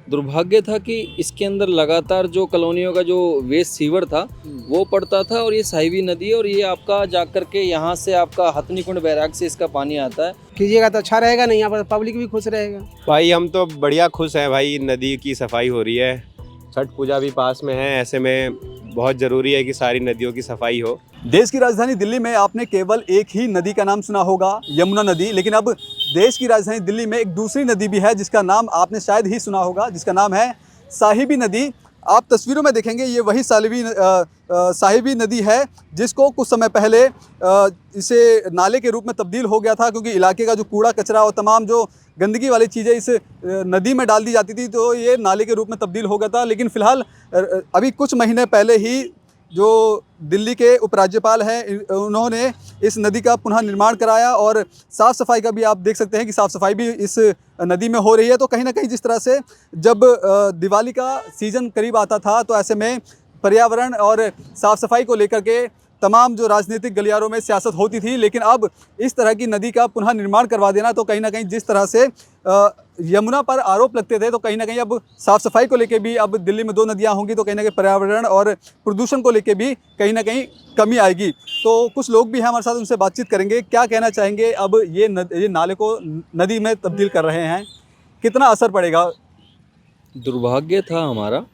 दुर्भाग्य था कि इसके अंदर लगातार जो कॉलोनियों का जो वेस्ट सीवर था वो पड़ता था, और ये साहिबी नदी है, और ये आपका जा कर के यहाँ से आपका हथनी कुंड बैराग से इसका पानी आता है। कीजिएगा तो अच्छा रहेगा, नहीं यहाँ पर पब्लिक भी खुश रहेगा। भाई हम तो बढ़िया खुश हैं भाई, नदी की सफाई हो रही है, छठ पूजा भी पास में है, ऐसे में बहुत ज़रूरी है कि सारी नदियों की सफाई हो। देश की राजधानी दिल्ली में आपने केवल एक ही नदी का नाम सुना होगा, यमुना नदी, लेकिन अब देश की राजधानी दिल्ली में एक दूसरी नदी भी है जिसका नाम आपने शायद ही सुना होगा, जिसका नाम है साहिबी नदी। आप तस्वीरों में देखेंगे ये वही साहिबी नदी है जिसको कुछ समय पहले इसे नाले के रूप में तब्दील हो गया था, क्योंकि इलाके का जो कूड़ा कचरा और तमाम जो गंदगी वाली चीज़ें इस नदी में डाल दी जाती थी, तो ये नाले के रूप में तब्दील हो गया था। लेकिन फ़िलहाल अभी कुछ महीने पहले ही जो दिल्ली के उपराज्यपाल हैं उन्होंने इस नदी का पुनः निर्माण कराया, और साफ़ सफाई का भी आप देख सकते हैं कि साफ़ सफाई भी इस नदी में हो रही है। तो कहीं ना कहीं जिस तरह से जब दिवाली का सीज़न करीब आता था, तो ऐसे में पर्यावरण और साफ़ सफाई को लेकर के तमाम जो राजनीतिक गलियारों में सियासत होती थी, लेकिन अब इस तरह की नदी का पुनः निर्माण करवा देना, तो कहीं ना कहीं जिस तरह से यमुना पर आरोप लगते थे, तो कहीं ना कहीं अब साफ़ सफाई को लेके भी अब दिल्ली में 2 नदियां होंगी, तो कहीं ना कहीं पर्यावरण और प्रदूषण को लेके भी कहीं ना कहीं कमी आएगी। तो कुछ लोग भी हैं हमारे साथ, उनसे बातचीत करेंगे, क्या कहना चाहेंगे। अब ये नाले को नदी में तब्दील कर रहे हैं, कितना असर पड़ेगा। दुर्भाग्य था हमारा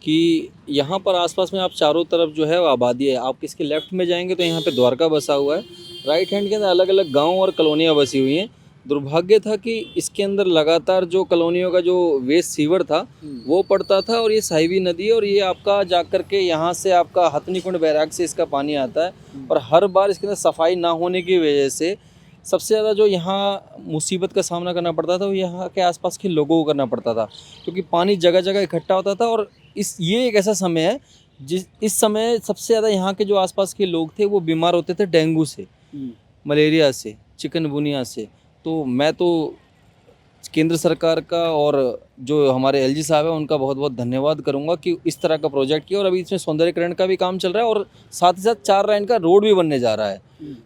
कि यहाँ पर आसपास में आप चारों तरफ जो है वो आबादी है। आप इसके लेफ़्ट में जाएंगे तो यहाँ पे द्वारका बसा हुआ है, राइट हैंड के अंदर अलग अलग गांव और कॉलोनियाँ बसी हुई हैं। दुर्भाग्य था कि इसके अंदर लगातार जो कॉलोनियों का जो वेस्ट सीवर था वो पड़ता था, और ये साहिबी नदी है, और ये आपका जा कर के यहाँ से आपका हथनी कुंड बैराग से इसका पानी आता है। और हर बार इसके अंदर सफाई ना होने की वजह से सबसे ज़्यादा जो यहाँ मुसीबत का सामना करना पड़ता था वो यहाँ के आसपास के लोगों को करना पड़ता था, क्योंकि पानी जगह जगह इकट्ठा होता था। और ये एक ऐसा समय है इस समय सबसे ज़्यादा यहाँ के जो आसपास के लोग थे वो बीमार होते थे डेंगू से, मलेरिया से, चिकनगुनिया से। तो मैं तो केंद्र सरकार का और जो हमारे एलजी साहब है उनका बहुत बहुत धन्यवाद करूंगा कि इस तरह का प्रोजेक्ट किया, और अभी इसमें सौंदर्यीकरण का भी काम चल रहा है, और साथ ही साथ 4 लाइन का रोड भी बनने जा रहा है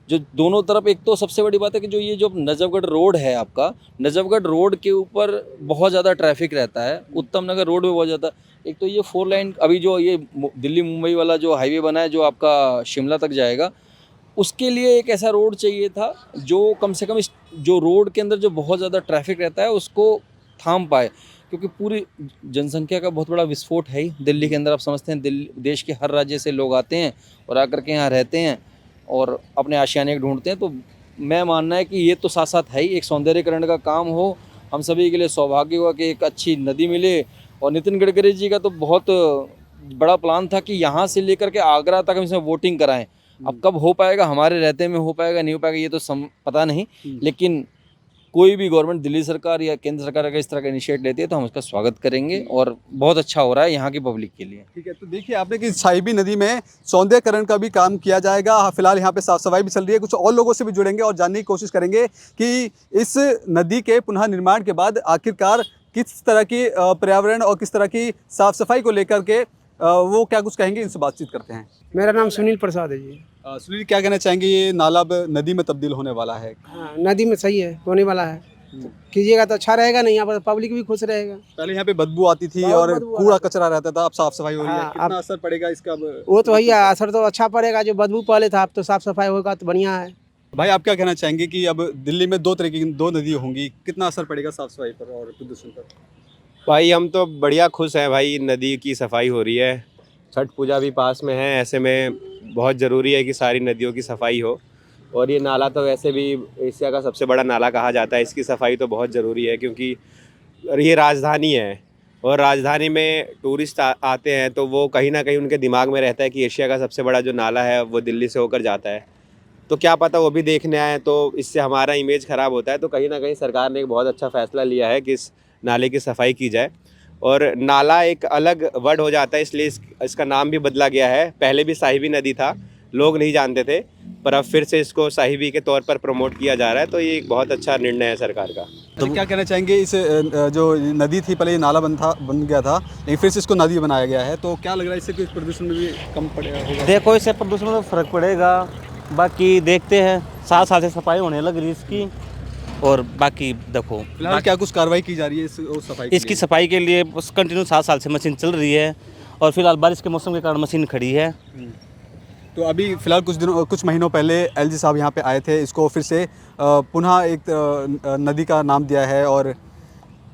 जो दोनों तरफ। एक तो सबसे बड़ी बात है कि जो ये जो नजफगढ़ रोड है आपका, नजफगढ़ रोड के ऊपर बहुत ज़्यादा ट्रैफिक रहता है, उत्तम नगर रोड में बहुत ज़्यादा। एक तो ये 4 लाइन अभी जो ये दिल्ली मुंबई वाला जो हाईवे बना है जो आपका शिमला तक जाएगा, उसके लिए एक ऐसा रोड चाहिए था जो कम से कम इस जो रोड के अंदर जो बहुत ज़्यादा ट्रैफिक रहता है उसको थाम पाए, क्योंकि पूरी जनसंख्या का बहुत बड़ा विस्फोट है ही दिल्ली के अंदर। आप समझते हैं दिल्ली देश के हर राज्य से लोग आते हैं और आकर के यहाँ रहते हैं और अपने आशियाने ढूंढते हैं। तो मैं मानना है कि ये तो साथ साथ है ही, एक सौंदर्यीकरण का काम हो, हम सभी के लिए सौभाग्य हुआ कि एक अच्छी नदी मिले। और नितिन गडकरी जी का तो बहुत बड़ा प्लान था कि यहाँ से लेकर के आगरा तक हम इसमें वोटिंग कराएं। अब कब हो पाएगा, हमारे रहते में हो पाएगा नहीं हो पाएगा ये तो पता नहीं, लेकिन कोई भी गवर्नमेंट, दिल्ली सरकार या केंद्र सरकार अगर इस तरह का इनिशिएट लेती है तो हम उसका स्वागत करेंगे, और बहुत अच्छा हो रहा है यहाँ की पब्लिक के लिए। ठीक है, तो देखिए आपने कि साहिबी नदी में सौंदर्यीकरण का भी काम किया जाएगा। फिलहाल यहाँ पे साफ सफाई भी चल रही है। कुछ और लोगों से भी जुड़ेंगे और जानने की कोशिश करेंगे कि इस नदी के पुनः निर्माण के बाद आखिरकार किस तरह की पर्यावरण और किस तरह की साफ सफाई को लेकर के वो क्या कुछ कहेंगे, इनसे बातचीत करते हैं। मेरा नाम सुनील प्रसाद है जी। सुनील, क्या कहना चाहेंगे, ये नाला अब नदी में तब्दील होने वाला है? हाँ, नदी में सही है, होने वाला है। कीजिएगा तो अच्छा रहेगा, नहीं यहाँ पर पब्लिक भी खुश रहेगा। पहले यहाँ पे बदबू आती थी और कूड़ा कचरा रहता था, अब साफ सफाई हो रही है। हाँ, कितना असर पड़ेगा इसका? वो तो भैया असर तो अच्छा पड़ेगा, जो बदबू पहले था अब तो साफ सफाई होगा तो बढ़िया है। भाई आप क्या कहना चाहेंगे कि अब दिल्ली में 2 तरह की 2 नदी होंगी, कितना असर पड़ेगा साफ सफाई पर और प्रदूषण पर? भाई हम तो बढ़िया खुश हैं भाई, नदी की सफाई हो रही है, छठ पूजा भी पास में है, ऐसे में बहुत ज़रूरी है कि सारी नदियों की सफाई हो। और ये नाला तो वैसे भी एशिया का सबसे बड़ा नाला कहा जाता है, इसकी सफाई तो बहुत ज़रूरी है, क्योंकि ये राजधानी है और राजधानी में टूरिस्ट आते हैं तो वो कहीं ना कहीं उनके दिमाग में रहता है कि एशिया का सबसे बड़ा जो नाला है वो दिल्ली से होकर जाता है, तो क्या पता वो भी देखने आए तो इससे हमारा इमेज ख़राब होता है। तो कहीं ना कहीं सरकार ने एक बहुत अच्छा फ़ैसला लिया है कि इस नाले की सफाई की जाए, और नाला एक अलग वर्ड हो जाता है इसलिए इसका नाम भी बदला गया है। पहले भी साहिबी नदी था, लोग नहीं जानते थे, पर अब फिर से इसको साहिबी के तौर पर प्रमोट किया जा रहा है, तो ये एक बहुत अच्छा निर्णय है सरकार का। तो क्या कहना चाहेंगे, इस जो नदी थी पहले ये नाला बन गया था, लेकिन फिर से इसको नदी बनाया गया है, तो क्या लग रहा है इससे कुछ प्रदूषण में भी कम पड़ेगा? देखो इससे प्रदूषण में फ़र्क पड़ेगा, बाकी देखते हैं, साथ साथ सफाई होने लग रही इसकी, और बाकी देखो फिलहाल क्या कुछ कार्रवाई की जा रही है उस सफाई के इसकी लिए? सफाई के लिए बस कंटिन्यू 7 साल से मशीन चल रही है और फिलहाल बारिश के मौसम के कारण मशीन खड़ी है। तो अभी फिलहाल कुछ महीनों पहले एलजी साहब यहाँ पे आए थे, इसको फिर से पुनः एक नदी का नाम दिया है। और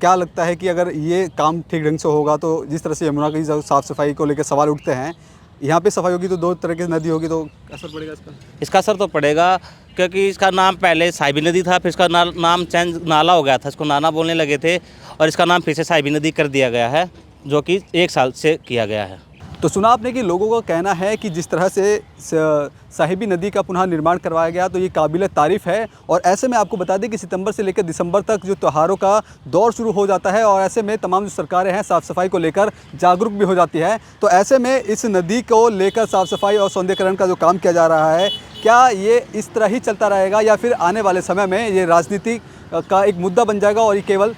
क्या लगता है कि अगर ये काम ठीक ढंग से होगा तो जिस तरह से यमुना की साफ़ सफाई को लेकर सवाल उठते हैं, यहाँ पे सफाई होगी तो 2 तरह की नदी होगी, तो असर पड़ेगा इसका? इसका असर तो पड़ेगा क्योंकि इसका नाम पहले साहिबी नदी था, फिर इसका नाम चेंज नाला हो गया था, इसको नाना बोलने लगे थे और इसका नाम फिर से साहिबी नदी कर दिया गया है, जो कि 1 साल से किया गया है। तो सुना आपने कि लोगों का कहना है कि जिस तरह से साहिबी नदी का पुनः निर्माण करवाया गया तो ये काबिल तारीफ़ है। और ऐसे में आपको बता दें कि सितंबर से लेकर दिसंबर तक जो त्योहारों का दौर शुरू हो जाता है और ऐसे में तमाम जो सरकारें हैं साफ़ सफाई को लेकर जागरूक भी हो जाती है। तो ऐसे में इस नदी को लेकर साफ़ सफाई और सौंदर्यीकरण का जो काम किया जा रहा है, क्या ये इस तरह ही चलता रहेगा या फिर आने वाले समय में ये राजनीति का एक मुद्दा बन जाएगा और ये केवल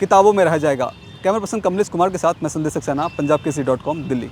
किताबों में रह जाएगा? कैमरा पर्सन कमलेश कुमार के साथ मैं संदेश सक्सेना, पंजाब केसरी.com, दिल्ली।